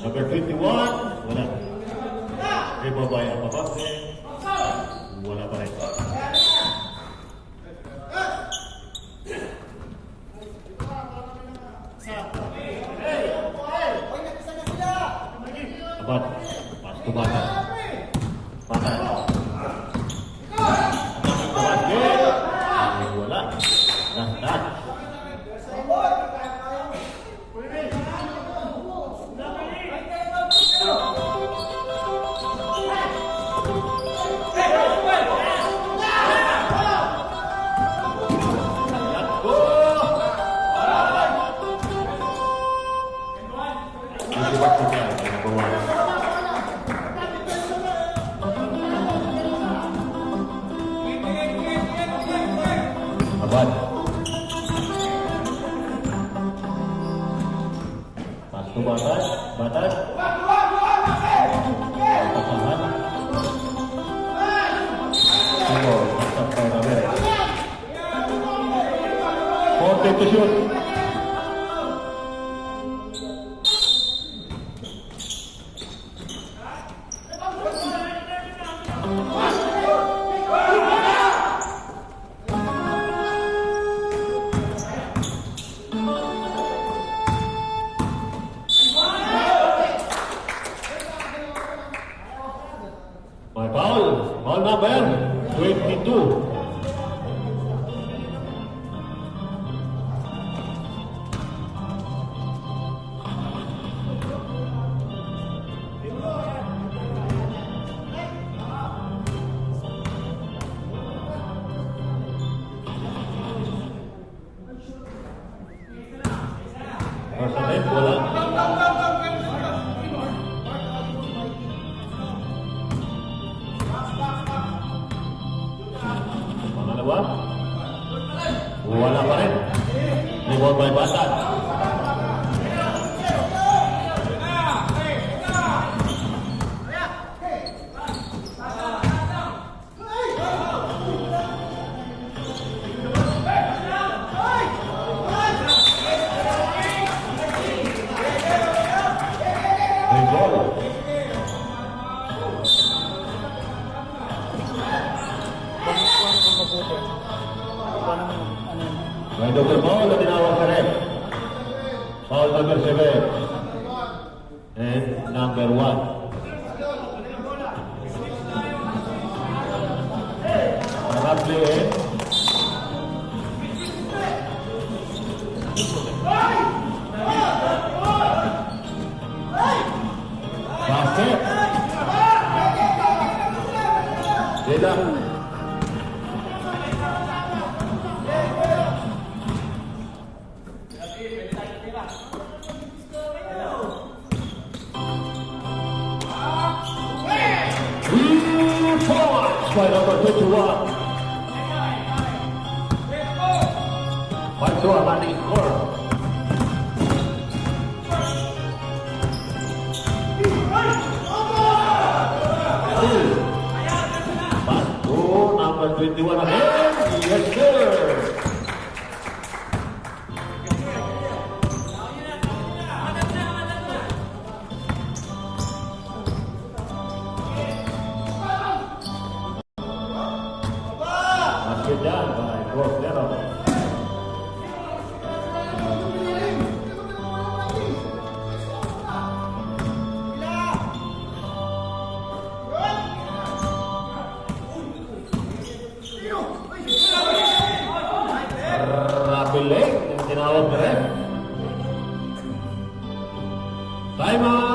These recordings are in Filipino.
Number 21, wala. Rebound by Apapase. Wala pa rin. Abat, pas to Batad. Batad. Abat game. Wala. Nah. Abad. Pas to Batad. Batad. Pasangan. Sino, pasang Paunamere. Forte to shoot. Foul number 22. Personal bola. Wala pa rin. Rebound by Batad. May Dr. Paul na tinawag ka rin. Foul number 7 and number 1. Rapli basket. Dila. By number 21. Bantu Amani score. Bantu number 21 again. Yes, sir. Done by Coach Leno. Rapilek yang tinawag na rin. Time out!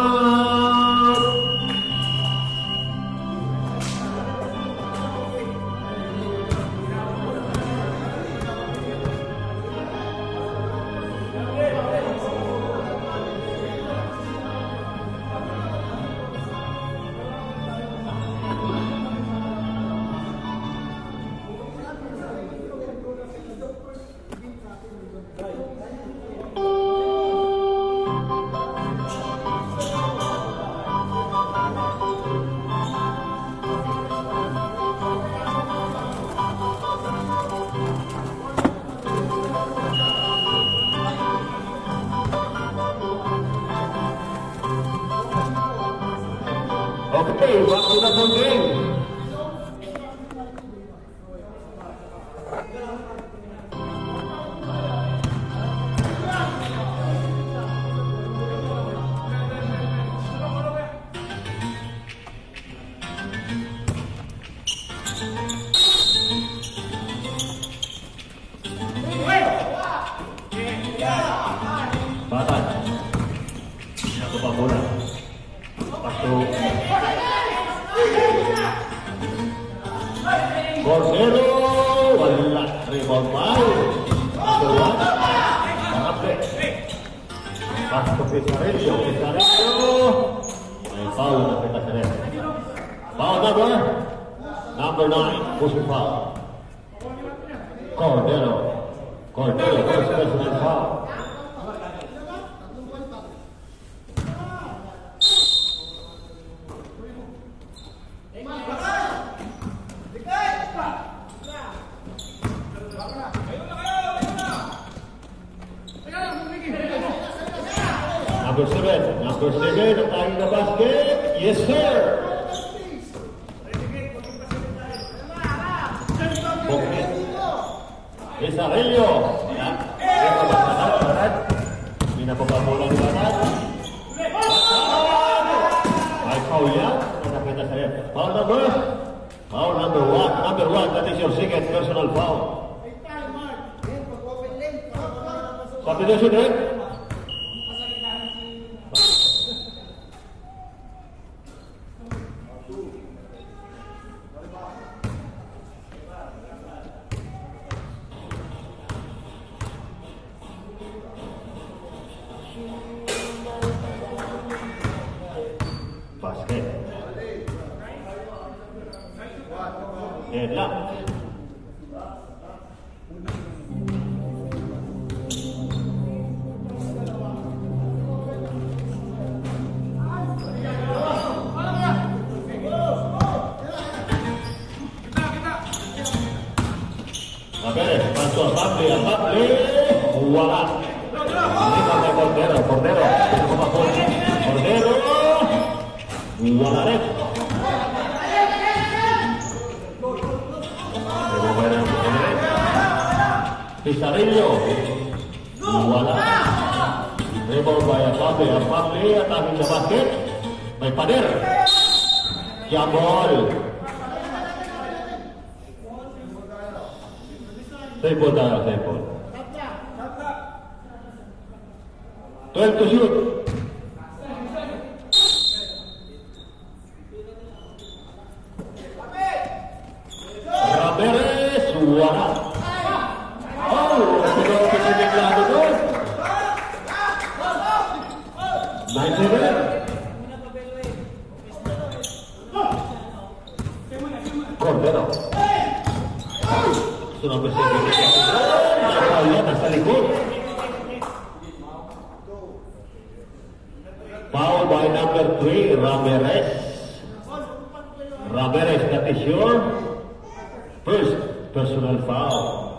Cordero, wala. Rebound foul. Number 1. Marape. Pass to Pizarrillo. May foul na Pizarrillo. Foul number 9. Pushing foul. Cordero, first personal foul. Number 7, attacking the basket. Yes, sir. Okay. Pizarrillo. Pinapapabola ng lahat. Ay, foul yan. Nakakita sa'yo. Foul number 1. Number 1, that is your second personal foul. Substitution, eh? Basket. Headlock. Paso a Pabli. Wala. Ini pakai Cordero. Cordero. Wala rin. Pizarrillo. Wala. Rebound by Pabli. Attacking the basket. May pader. Jump ball. Save ball. 12 to shoot. Ramirez, wala. Pero pinaglago doon. 9-7. Cordero. Sunod ko siya. Nakakaya, nasa likod. Foul by number 3, Ramirez. That is your first personal foul.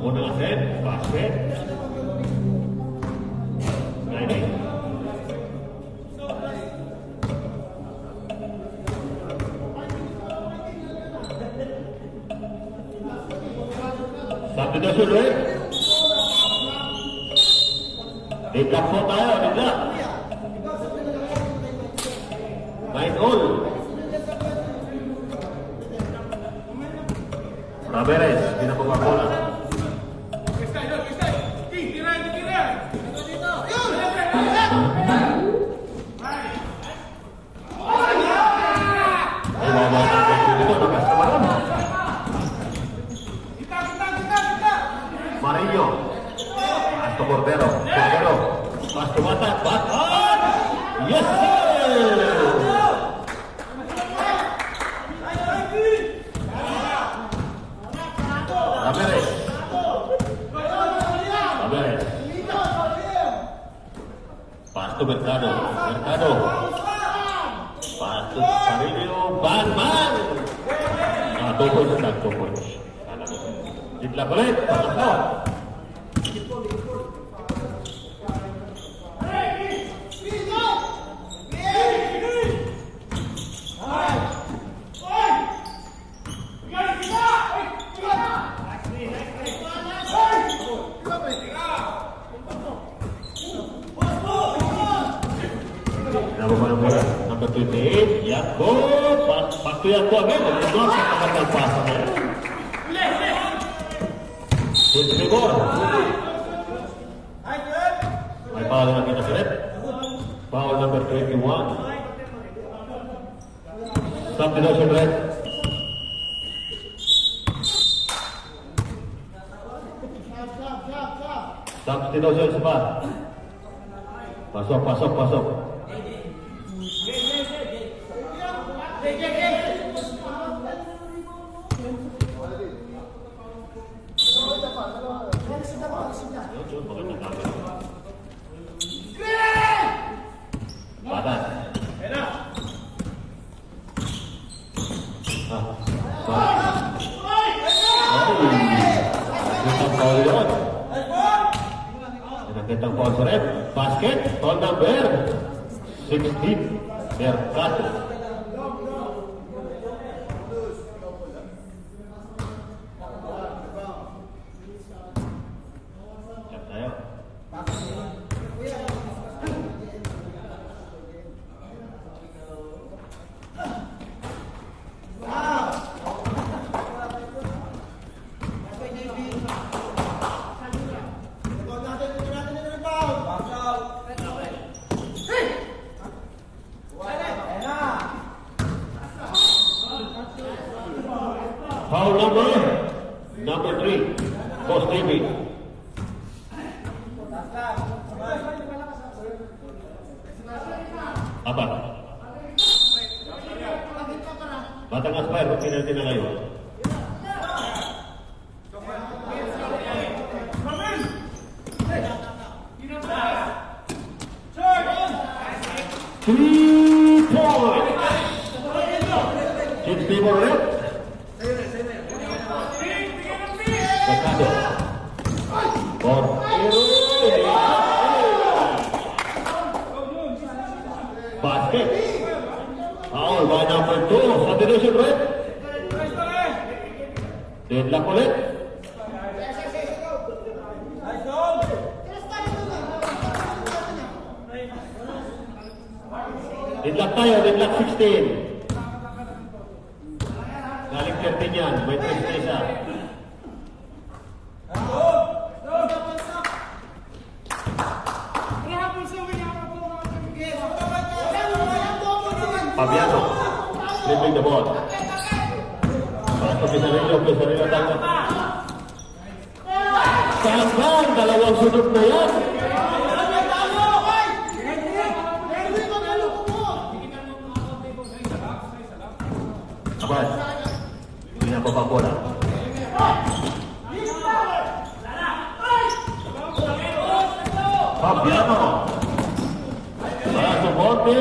Unang set, basket. Substitution, right? Di-block po tayo, di-block. 9-all. Ramirez, pinapapabola. Marillo. Pasto Cordero. Pasto Batak. Yes, sir! Ramirez. Pasto Mercado. Pasto Marillo. Ban. Double. Ditla ulit. Pangatlo. Number 28, Jakob. Waktu Jakob betul sa pagkakapasa na. Good score. May foul na kita sa red. Foul number 21. Substitution red. Substitution pa. Pasok, pasok, pasok. Kitang foul sa red. Basket. Foul number 16. Mercado. Check tayo. Foul number 3, Boss David. Apa? Batang Aspire, penalty na kayo. Three-point! Kids people red. Mercado. Basket. Foul by number 2. Substitution red. Deadlock ulit. Deadlock tayo. Deadlock 16. Galing 13 yan. May 3 isa. Fabiano, flipping the ball. Pasok Pisarillo tangkap. Sayang, dalawang sudut na yan. Abad, hindi na papabola. Fabiano. Pasok Monte.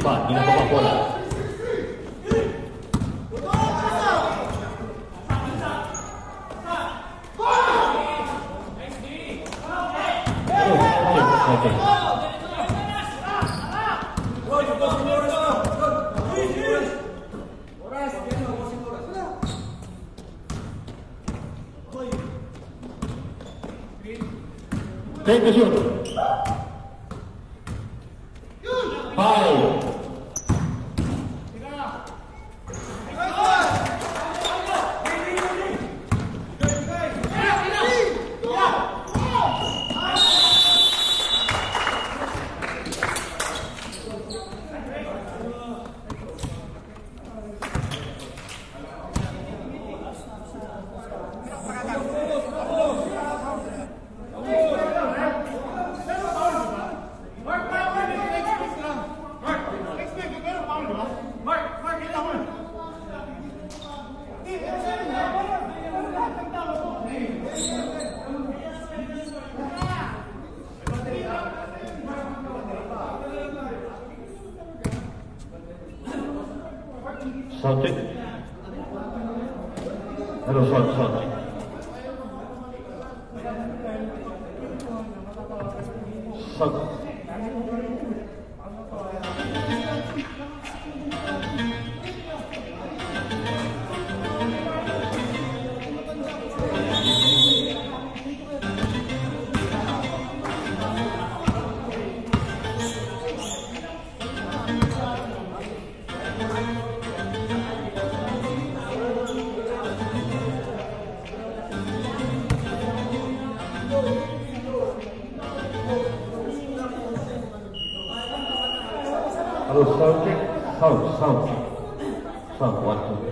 Apa? Hindi na papabola. Okay. Take the shoot. Foul. Saltik. Hello, Saltik. Saltik. Hello, Saltik. Sound. 1, 2.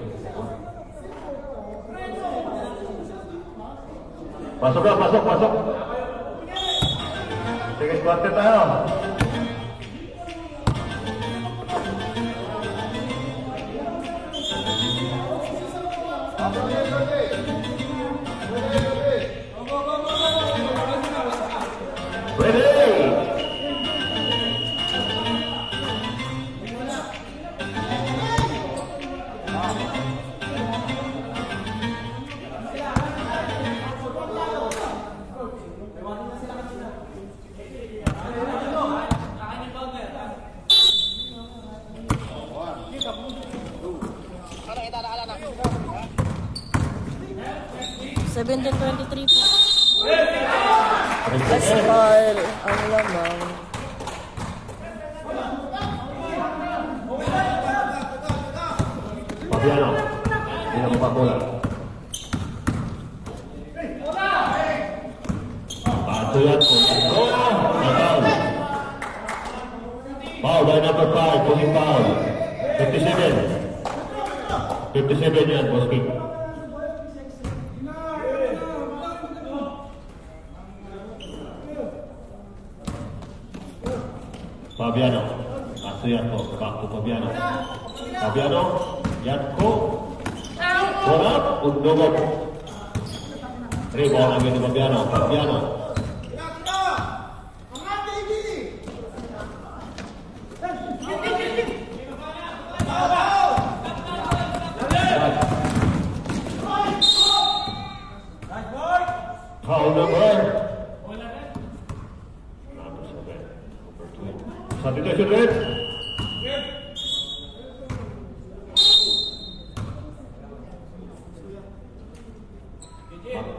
Pasok. Sige, quarter tayo. Ready! Seventeen 23 po. Pascal, ang lamang. Fabiano, hindi na bola. Patuyan po. Foul. Foul by number 5, pulling foul. 57. 57 yan, Boski. Fabiano, Astriato, back to Fabiano. Fabiano, Yatko, Borap, Undogok. Rebound again to Fabiano. Foul number. Substitution rate.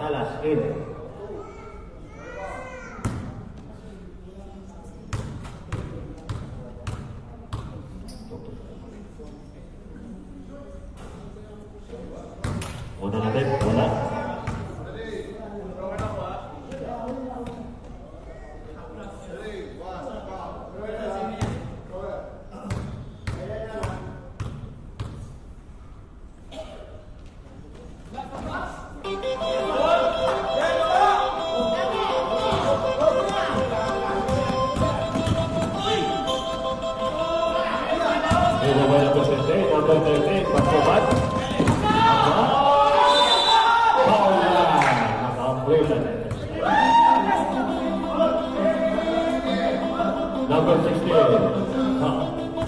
Talas in. Una natin, wala.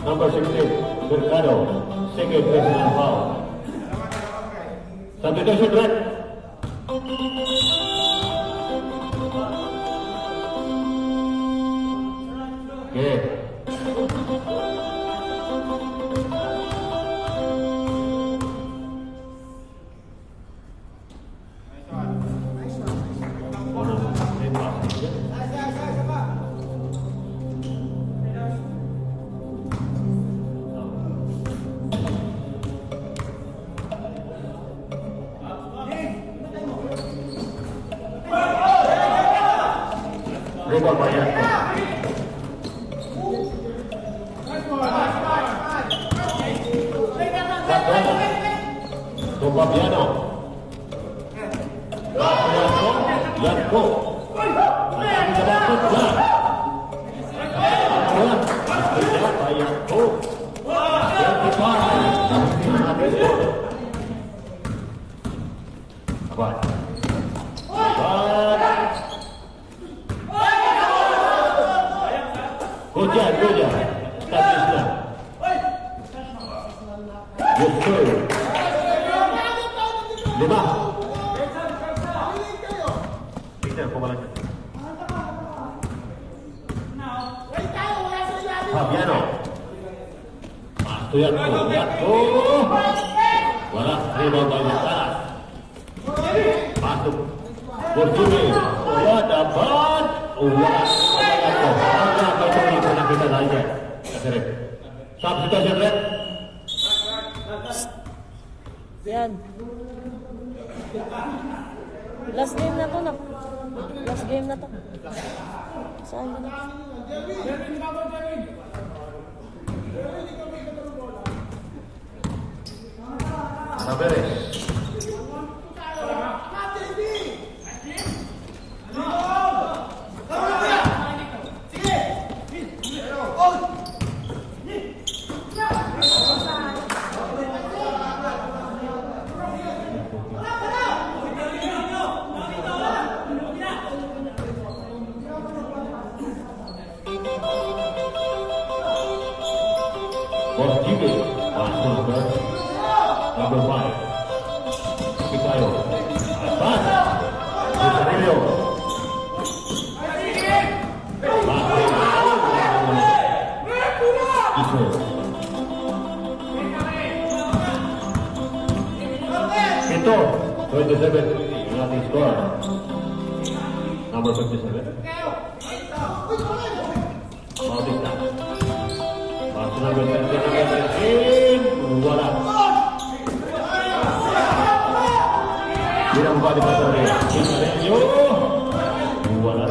Number 16, Mercado, second personal foul. Substitution red. Okay. Rebound by Yatko. To Fabiano. Yatko. Ang dapat na. By Yatko. 25. Abad. Good job. Establish na. Gustoy. 5. Peter, pumalag na. Fabiano. Pasto yan. Wala. Rebound by Matalas. Pasok. Borjumi. Wala. Dapat. Wala. Wala. Wala. Kita lainnya. Correct. Substitution red. Yan. Last game na to na. Last game na to. Saan na? Ramirez. Borjumi. Number 5. Picayo. Atas. Rosario. Ito. 27. Nothing score. Number 57. Bautista. Pasal wala. Binang balik pasal dia. Yo. Wala.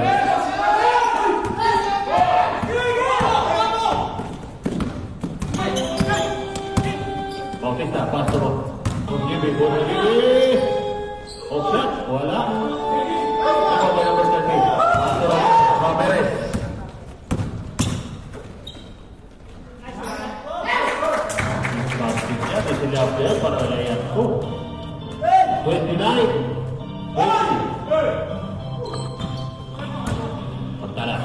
Bautista pasal. Borjumi. Offset. Wala. Apa yang berjadi? Pasal Ramirez. Dia para layan tu 29 Pantala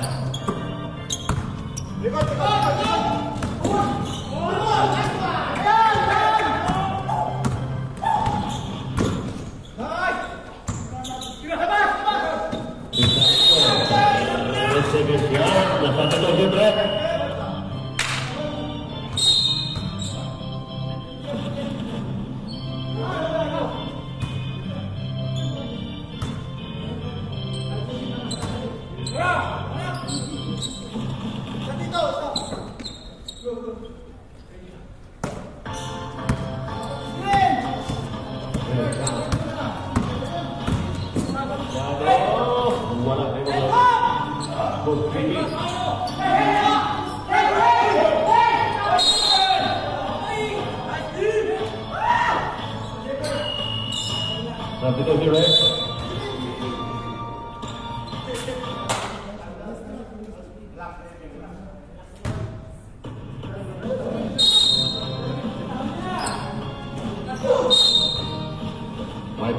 My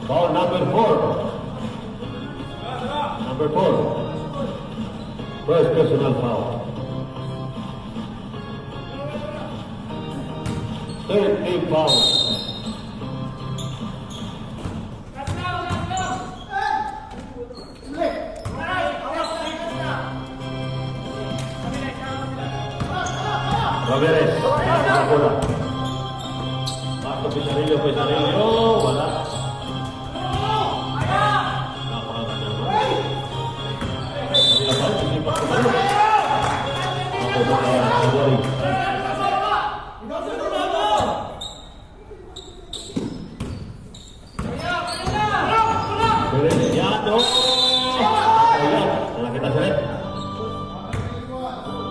foul number 4. Number 4. First personal foul. Third team foul. Ramirez. Bola. Pasok Pisarillo, wala.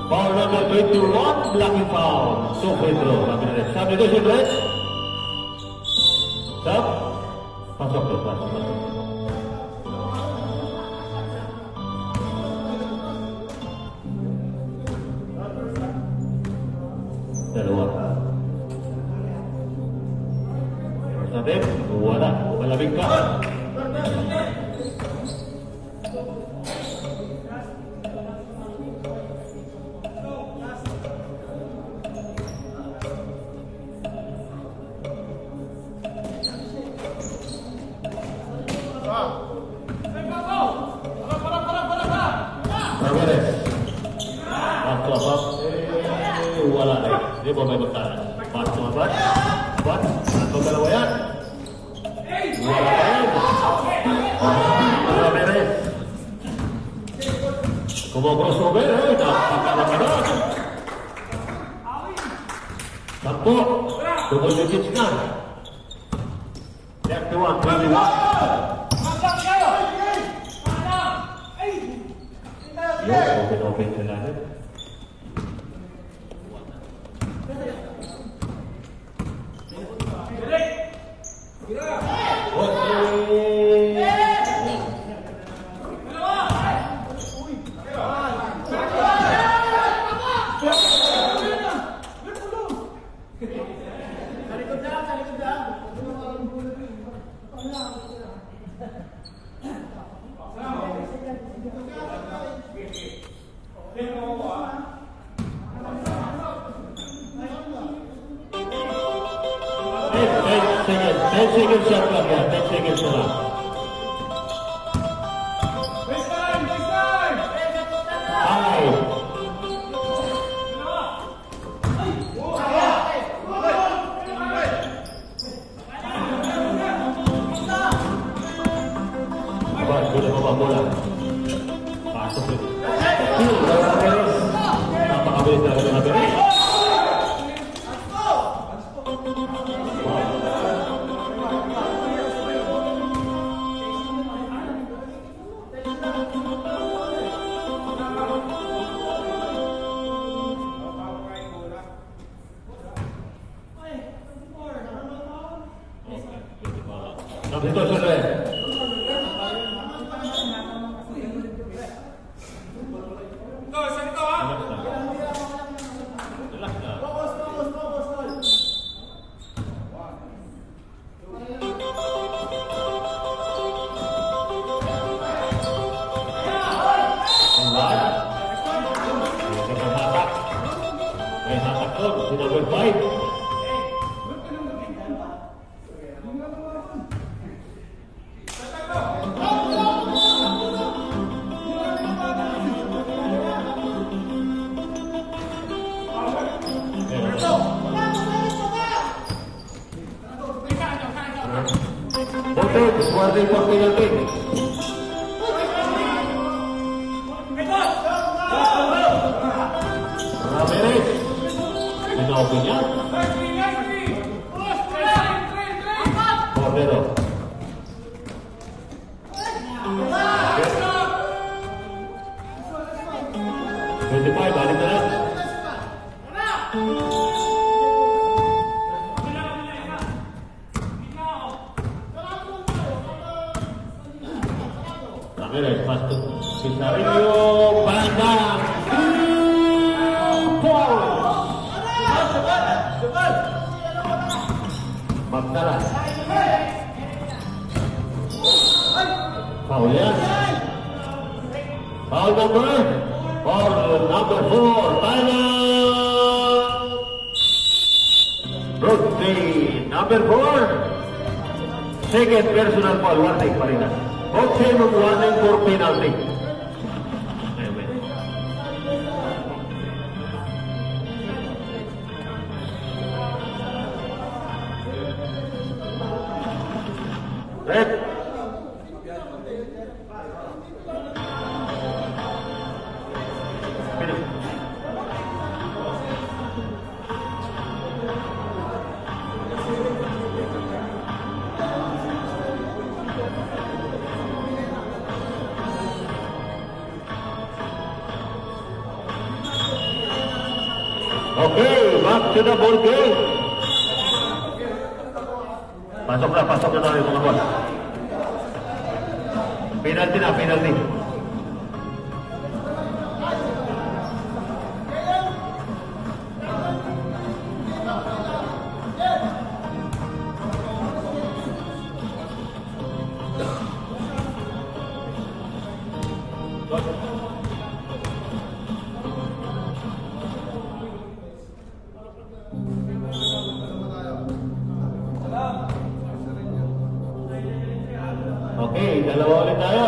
Foul number 21, blocking foul. So free throw. Substitution red. Sub. Pasok tuh, pasok. Dalawa. Sabi, wala. Malabing ka. wala rin. Hindi mo may magkalas. Pass mo ba? What? Ang dalawa yan. Wala rin. Ramirez. Kumogrossover, napakalamanod. Sampo. Double digits na. 31, 21. Yung open sila rin. Ten seconds shot lang yan. 10 seconds na lang. Five. Bola. Pasok rin. Napakabilis na rin natin. Dito sudah. Number 5. Guarding for penalty. Ramirez. Pinopen niya. Cordero. Balik na lang. Ramirez, pasto. Cisarillo, Bandang. Magdala. Foul yan. Foul number 4, final. Rugby number 4. Second personal foul, warning pa rin. Okay, mag-warning for penalty. Red. Okay, back to the ball game. Pasok na tayo mga boss. Penalty na, penalty. Okay, dalawa ulit tayo.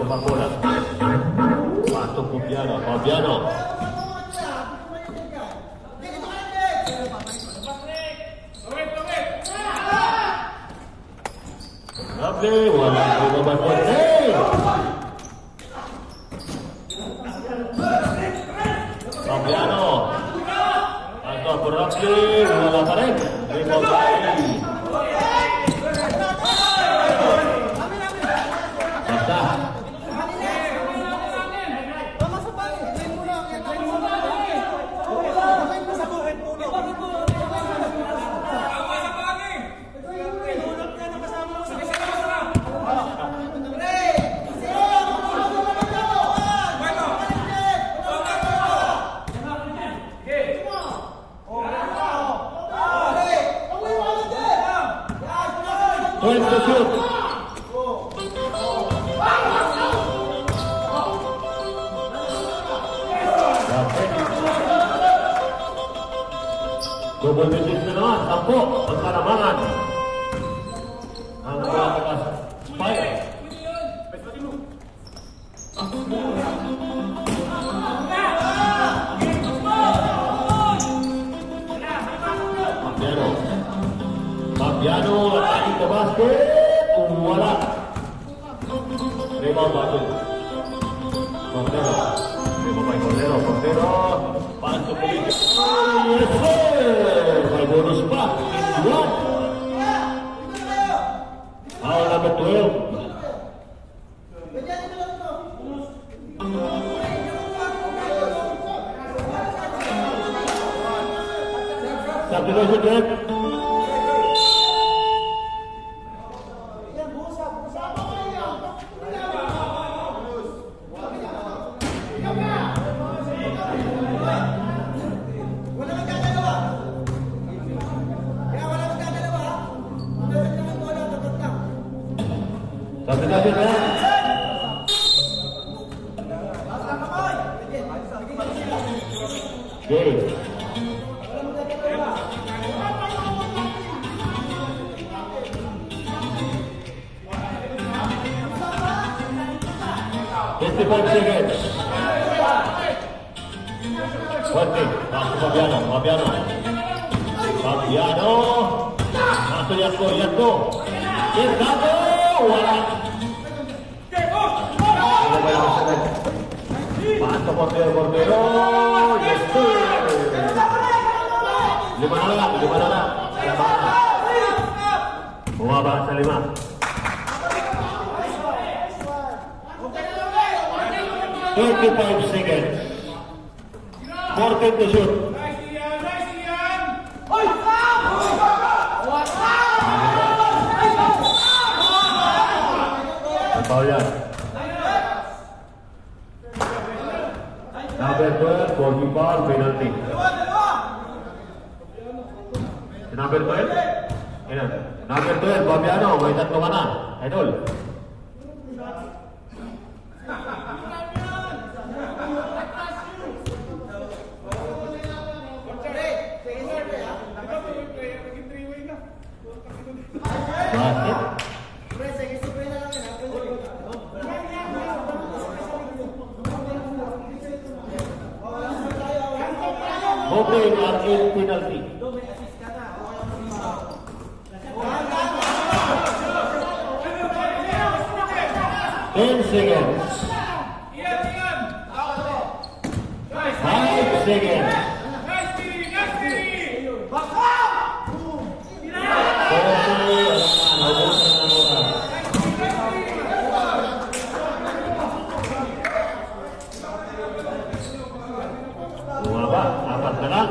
Rumah bola. Masuk Fabiano. Fabiano. Rabli, wala ko babatuan. Fabiano. Atau Rabli, wala pa rin. Basta. Point to shoot. Double digit na naman, 10 ang kalamangan. Ang palakas Spire. Fabiano. Fabiano attacking the basket. Wala. Rebound batu. Cordero. Rebound by Cordero. Cordero. Pasok ulit. Yes, sir! May bonus pa. One. Foul number 12. Substitution check. Substitution check. Game. Seconds. 20. Masuk Fabiano. Fabiano. Fabiano. Masuk Yanko. Yanko. Wala. Masuk Cordero. Yes, sir. 5 na lang. Bumaba sa 5. 35 seconds. 14 to shoot. Foul yan. Number 12, bogey foul, penalty. Number 12? Ilan? Number 12, Fabiano, may 3 ka na. Idol. Basket. Hoping at penalty. 10 seconds. 5 seconds. Bumaba, 4 na lang.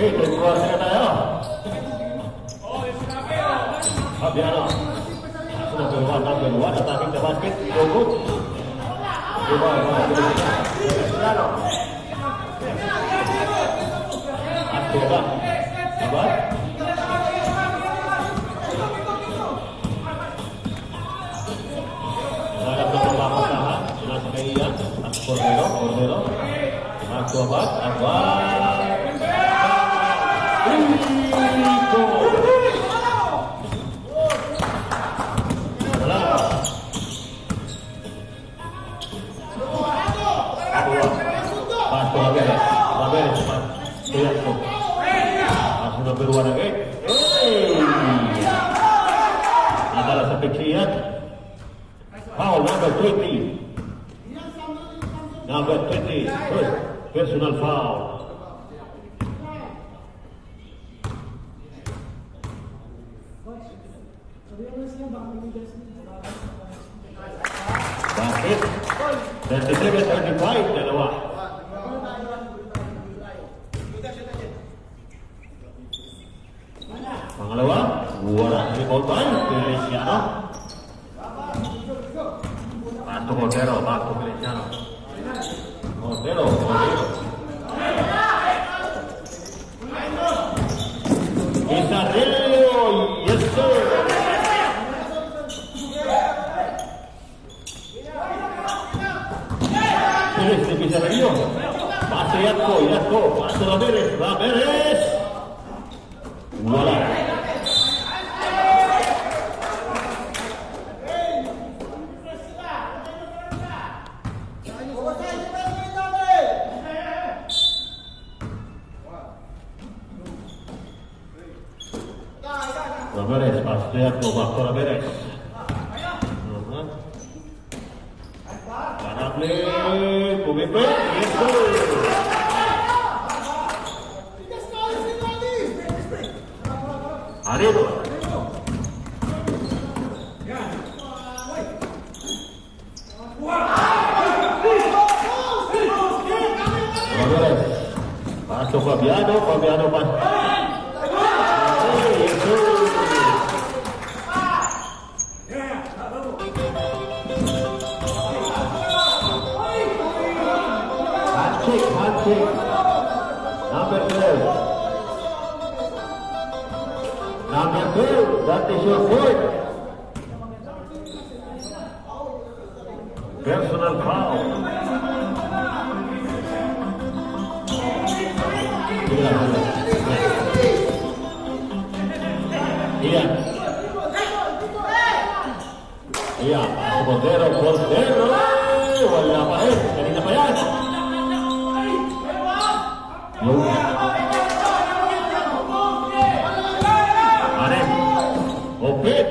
Oke, keluar saya tayo. Fabiano. Sudah keluar, attacking the basket. Good. Keluar. Fabiano. Coba. Sabar. Ada beberapa pasangan. Jelas kaya. Cordero. Abat. Berwarna adalah sekian foul number 20 personal foul. Basket 37-35 dalawa. Pangalawa, wala rebound by Feliciano. Back to Feliciano. Cordero. Isarelio, yes sir. Feliz de Pizarrillo. Pase Yatco. Pase Ramírez. Wala. Ramírez, Pastor Ramírez. Ganable, Pumipe, eso. Aredo. Ramírez. Paso Fabiano pas. Eso. Handshake. Number 12, that is your point. Personal foul. Iya, Cordero. Wala pa kanina pa yan. Arem, open.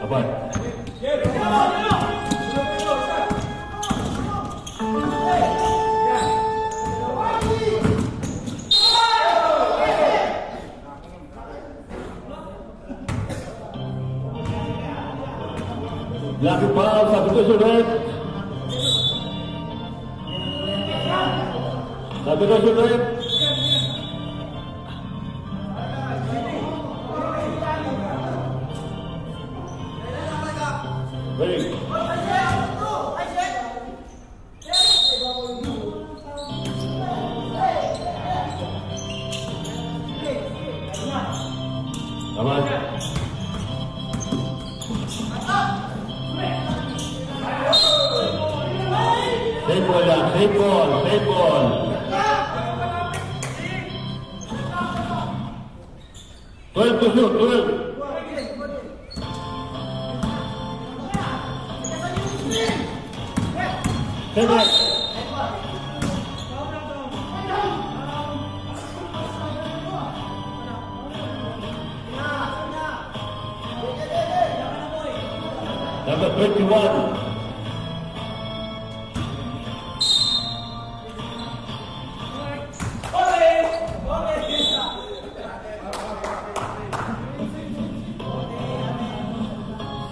Apa? Lagi foul, satu kesulitan. Baik. Aman. Save ball. 12 to shoot, 12. Seven. Number 21.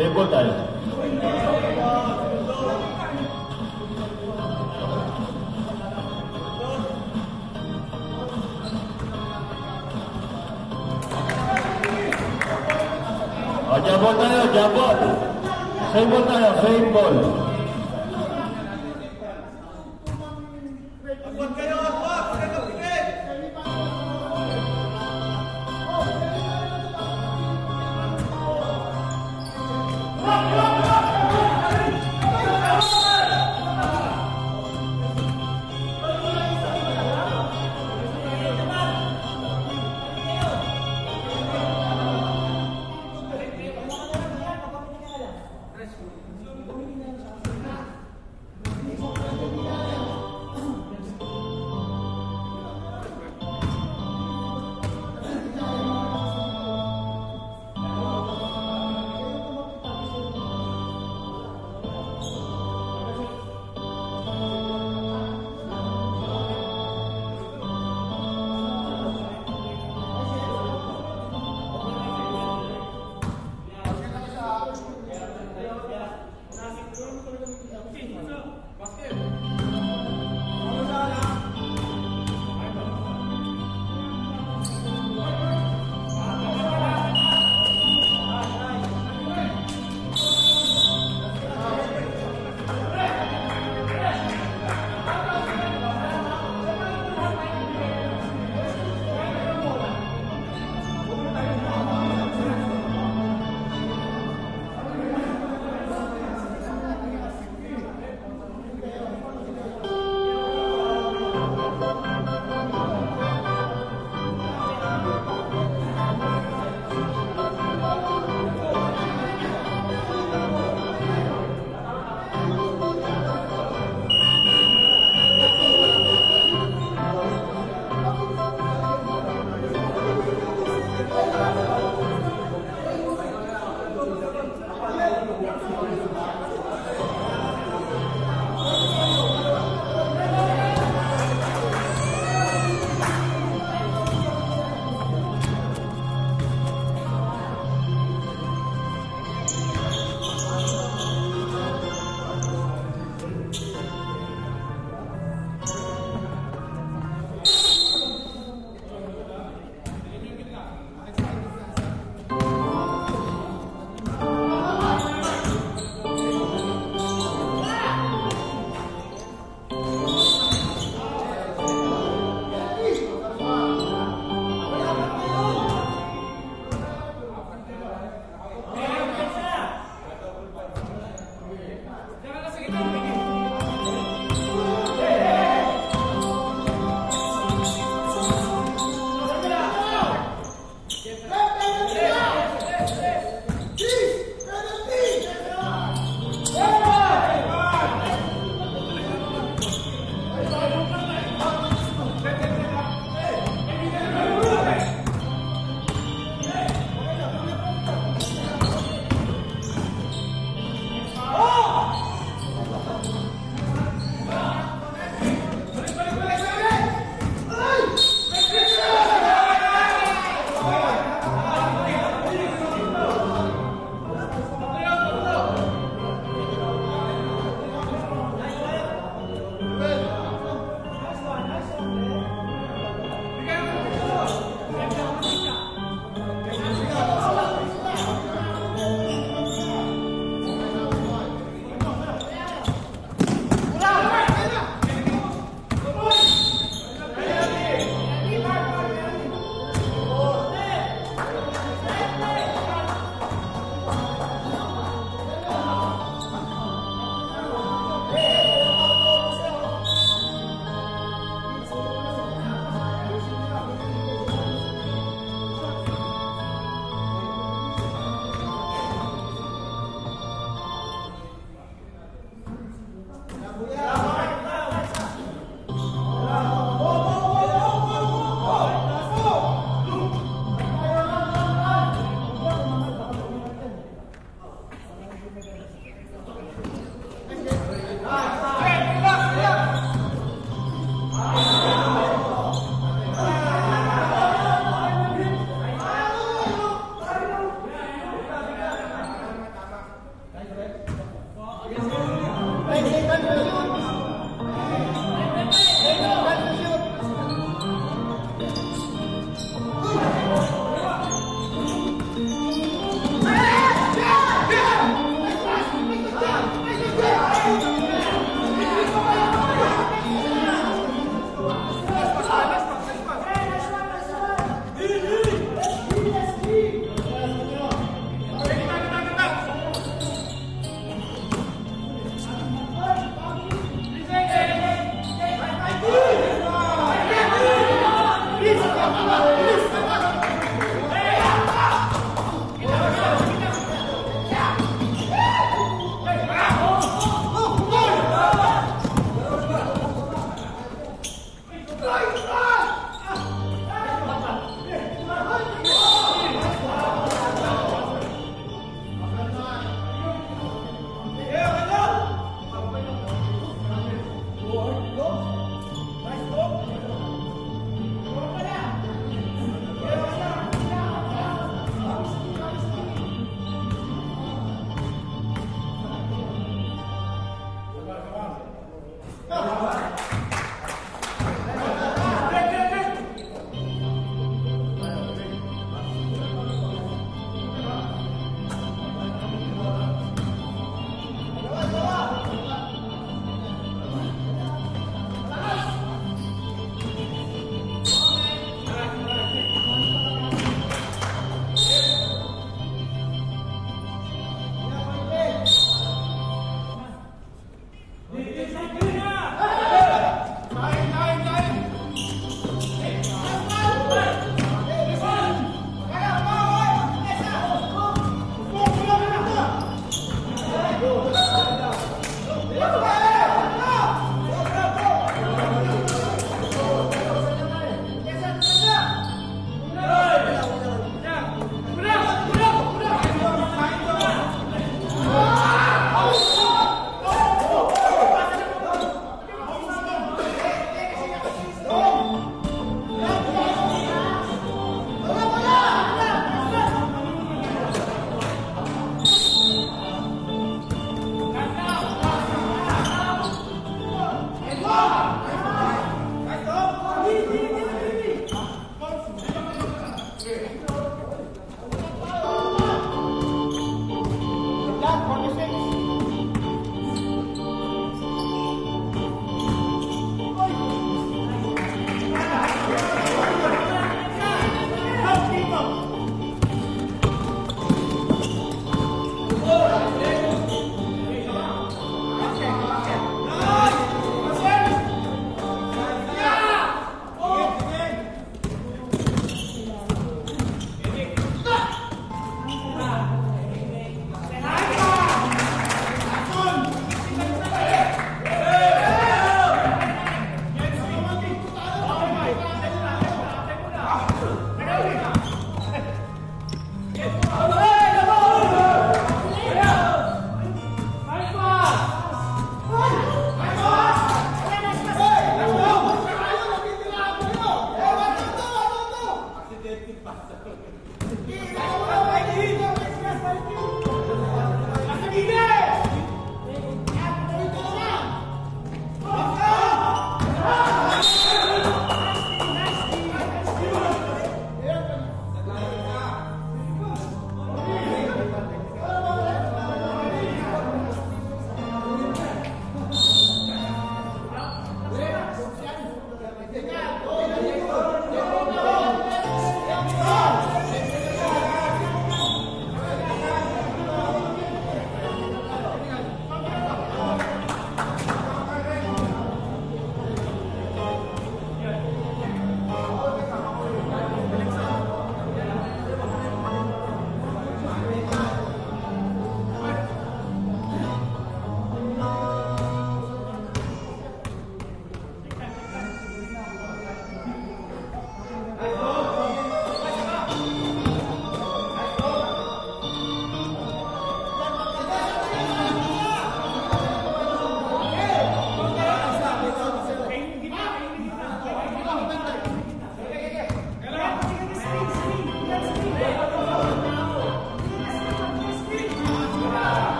Save ball tayo. O, jabol tayo, jabol. Same ball tayo, same ball.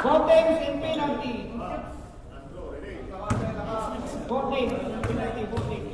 Voting in penalty. Voting, penalty, voting.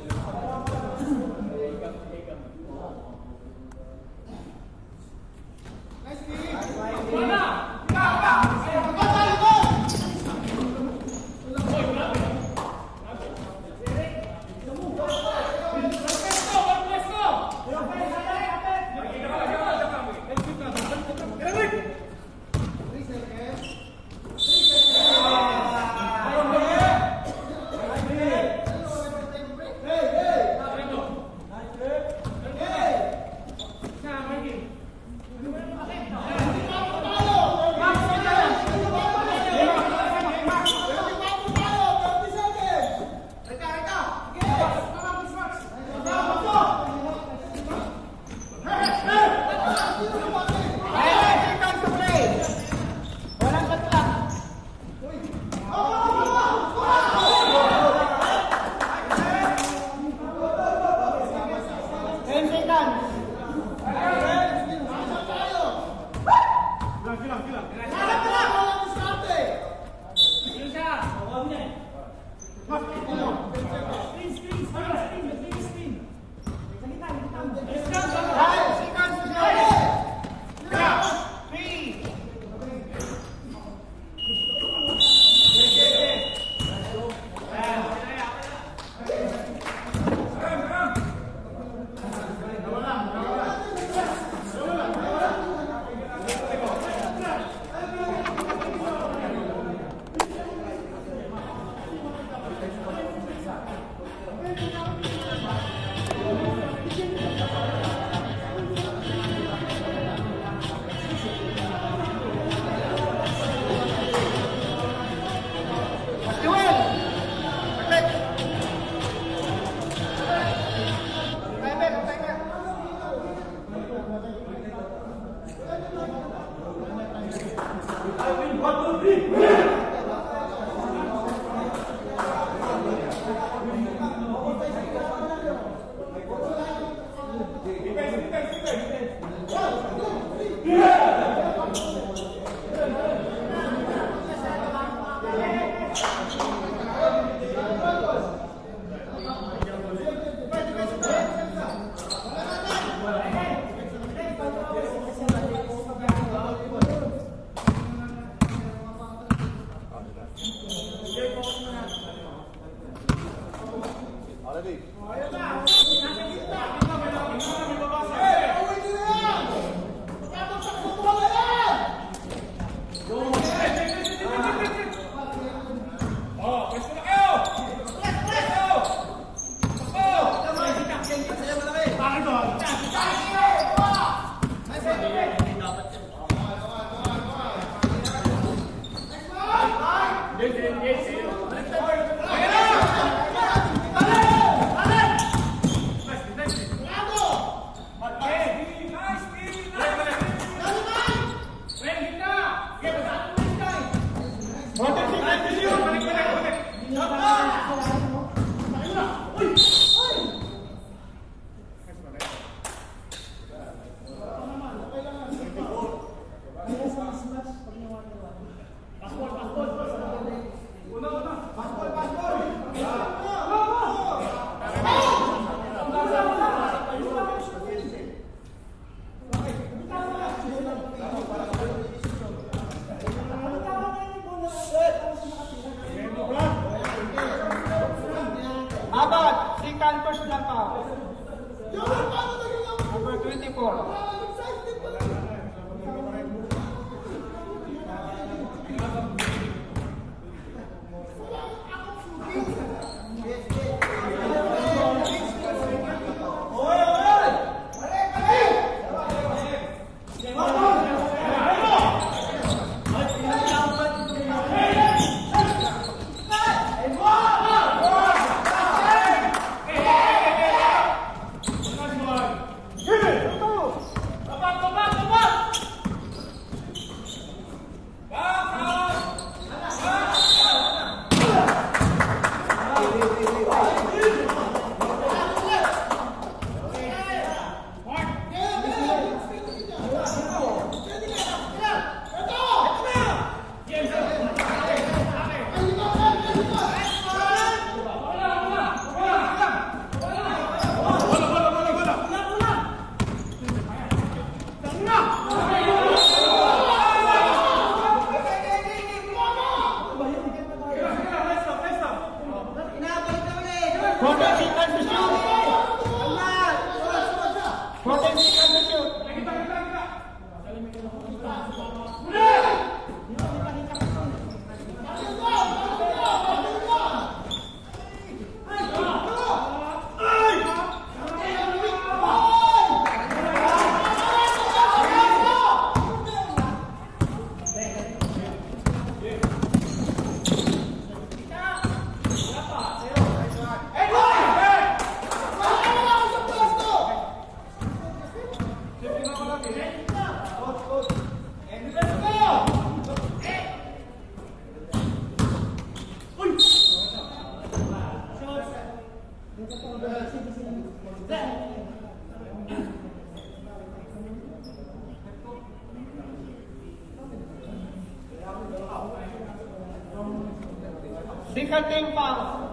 Second team foul.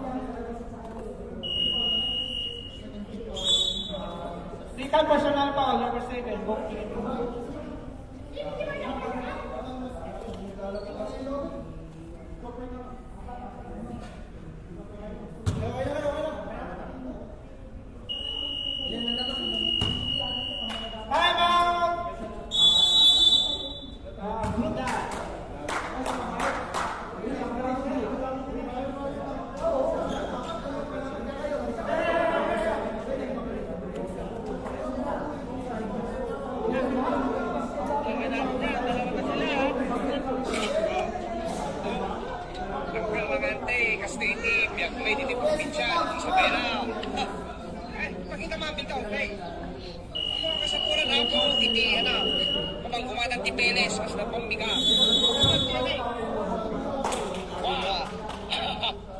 Second personal foul, number 7, Bokeh. Time out! Good that. Castiti, biar may ditipag-pinsan, Isabela. Pakita mamin ka, okay? Ang kasapuran ako, titi, kapag gumatang tipeles, mas napambiga. Wah,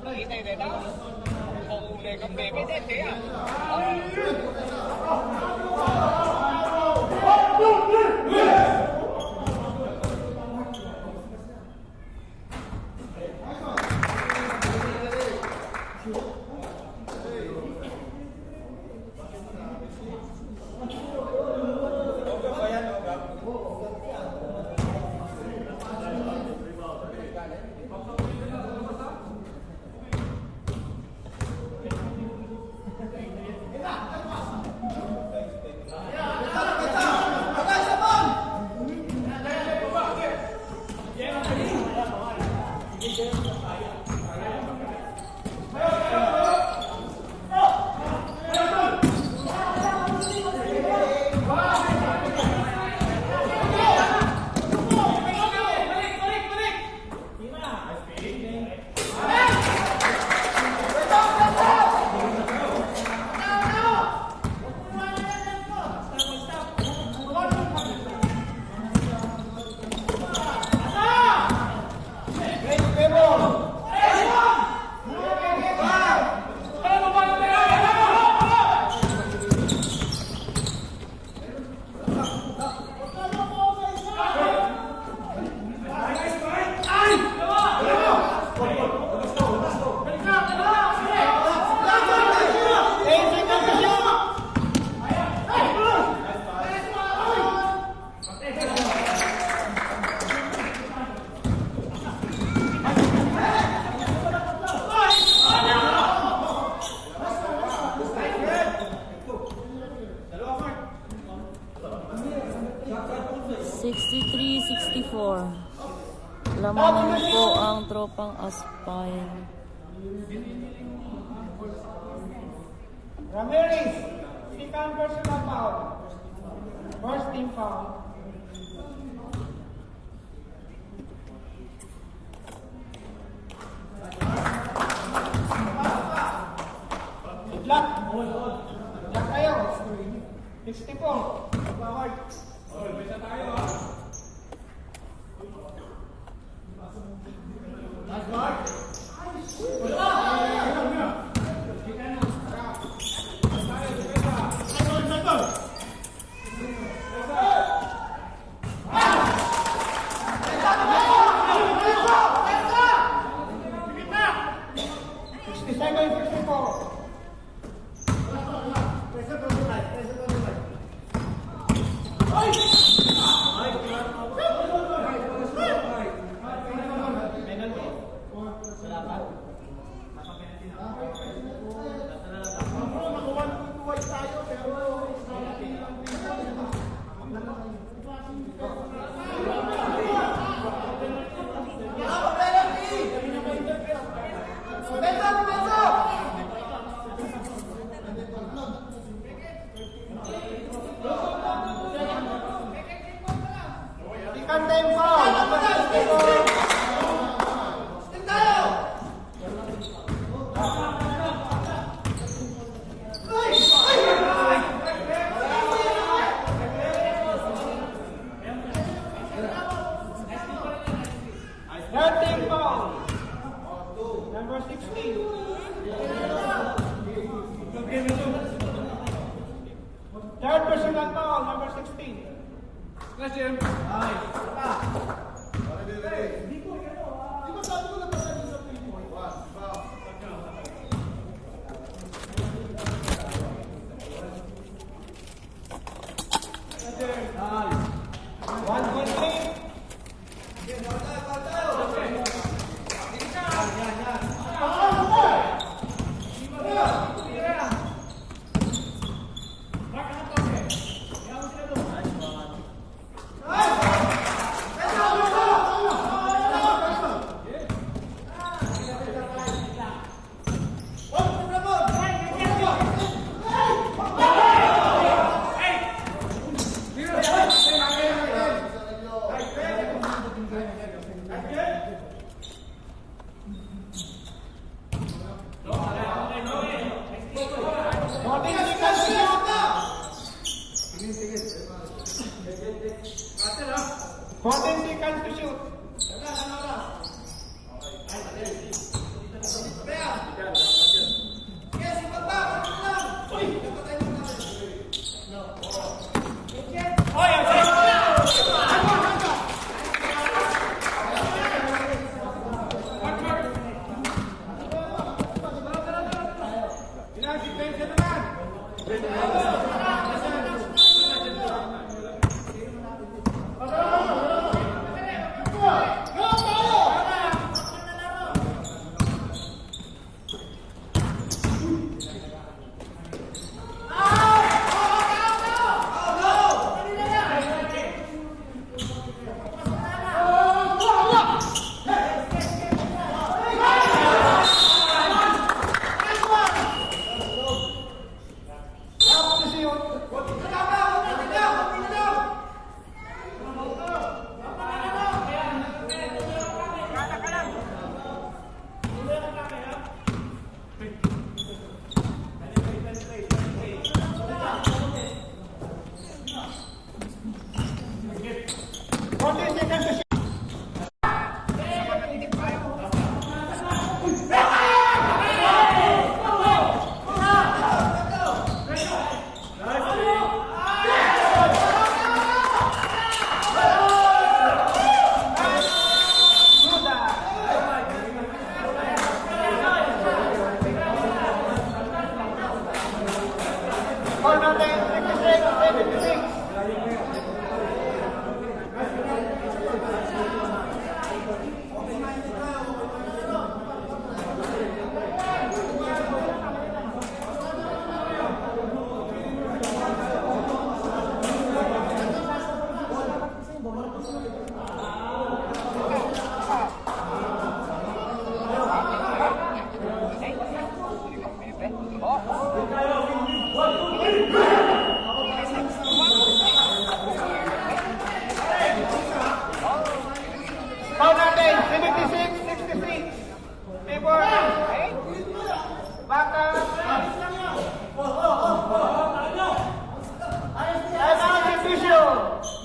kita yun, Deda? O, ulay kang bebe, Dede, yan. Lamang po ang tropang Aspire. Ramirez, second personal foul. First team foul. Good luck. Good luck kayo. 64. Number 16. Third personal foul, number 16.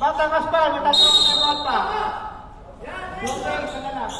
Bata Kaspar, matatlong naluan pa. Okay, isa na lang.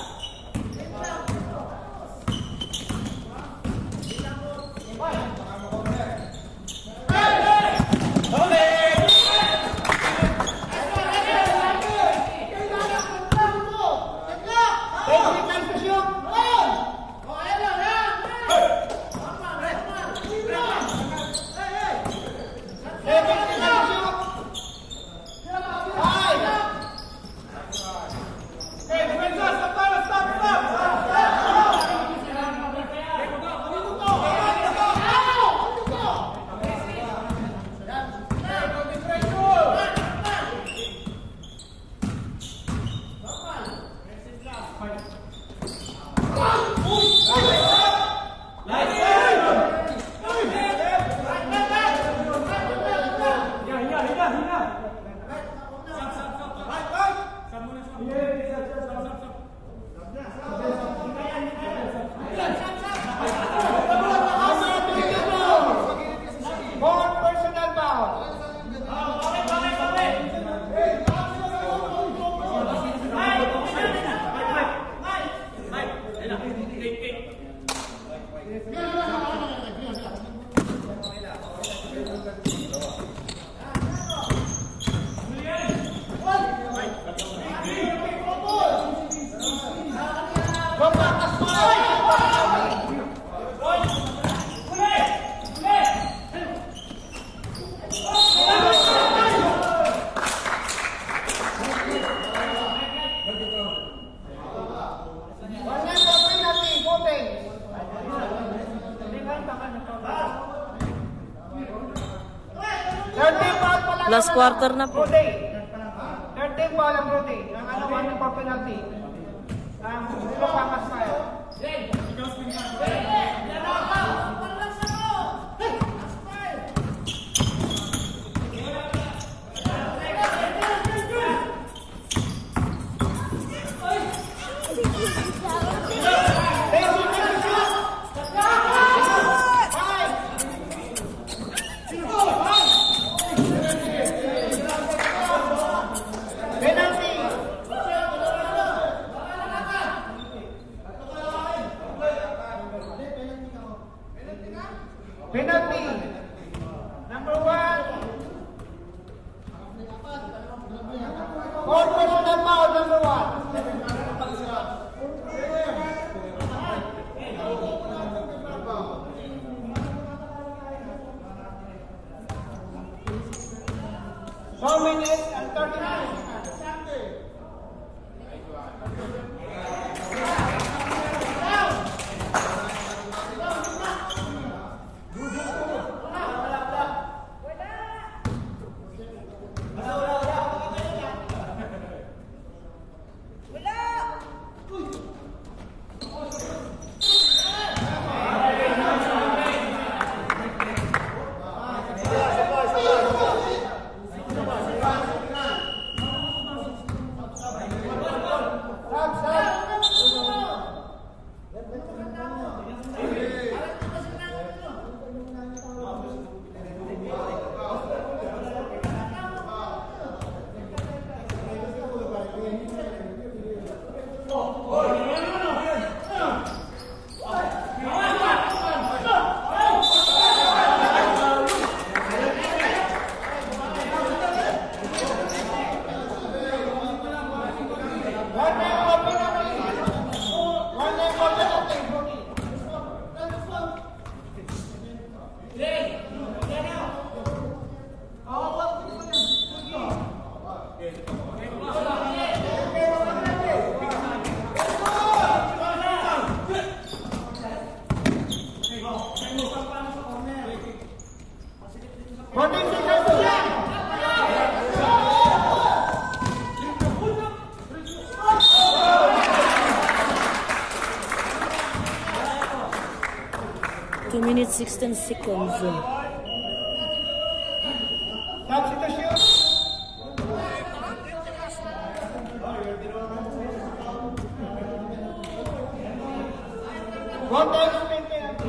Last quarter na po. Brody. 13 foul ang Brody. Ang ano man yung penalty. Ang Batangas Fire. Penalty. Number 1. Four personal foul, number 1. 4 minutes and 30 seconds. Minutes 16 seconds. Substitution. One time spin penalty.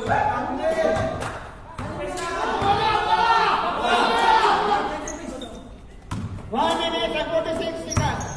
One minute and 46 seconds.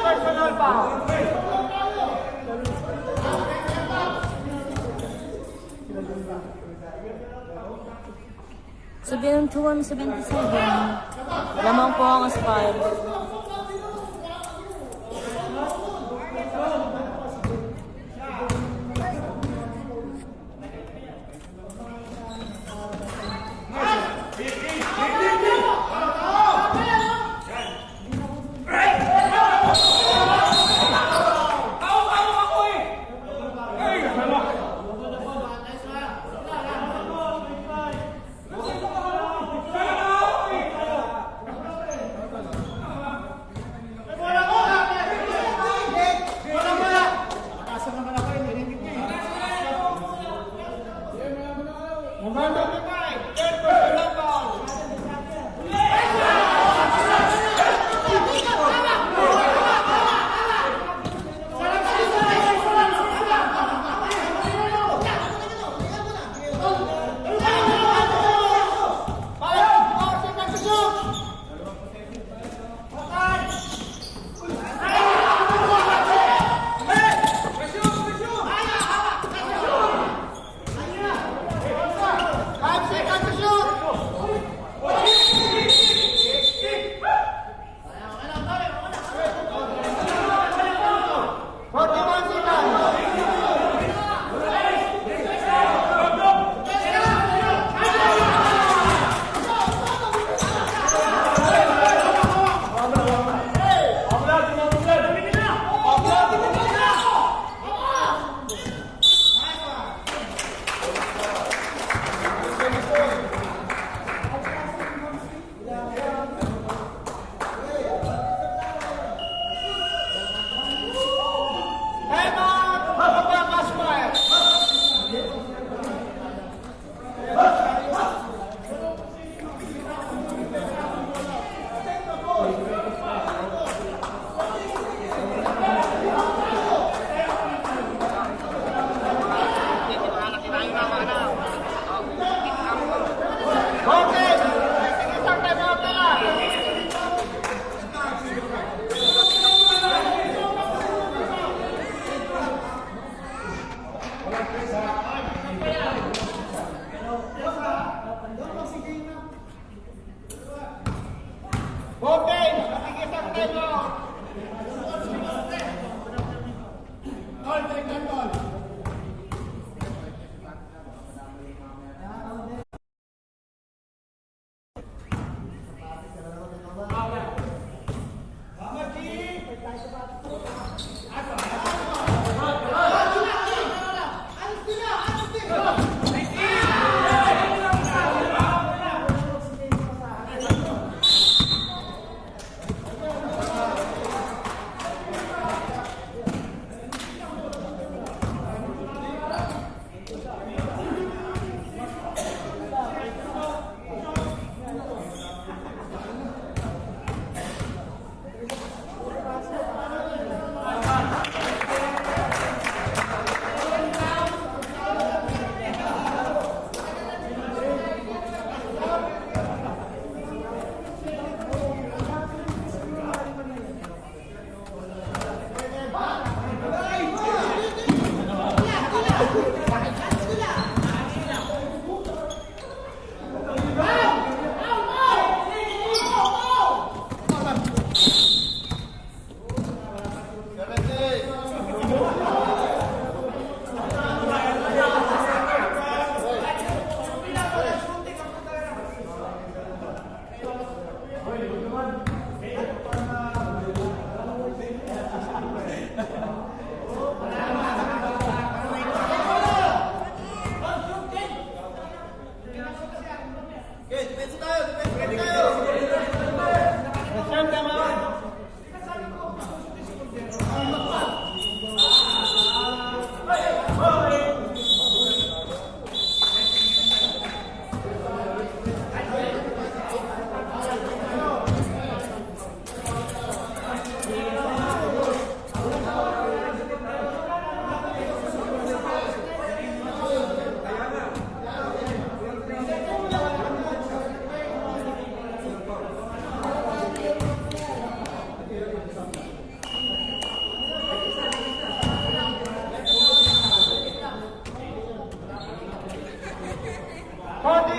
Personal foul. Sabihin ng 277. Lamang po ang aspire.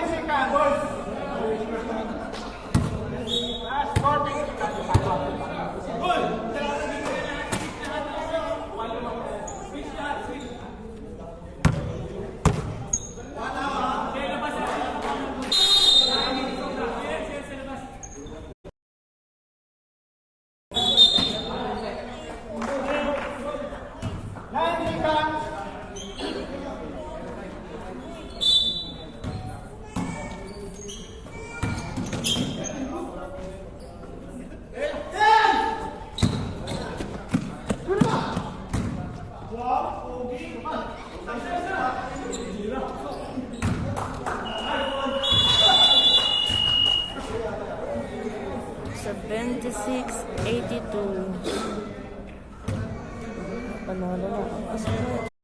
seconds. Last 40 9 seconds. Sa 26-82. Panalo na.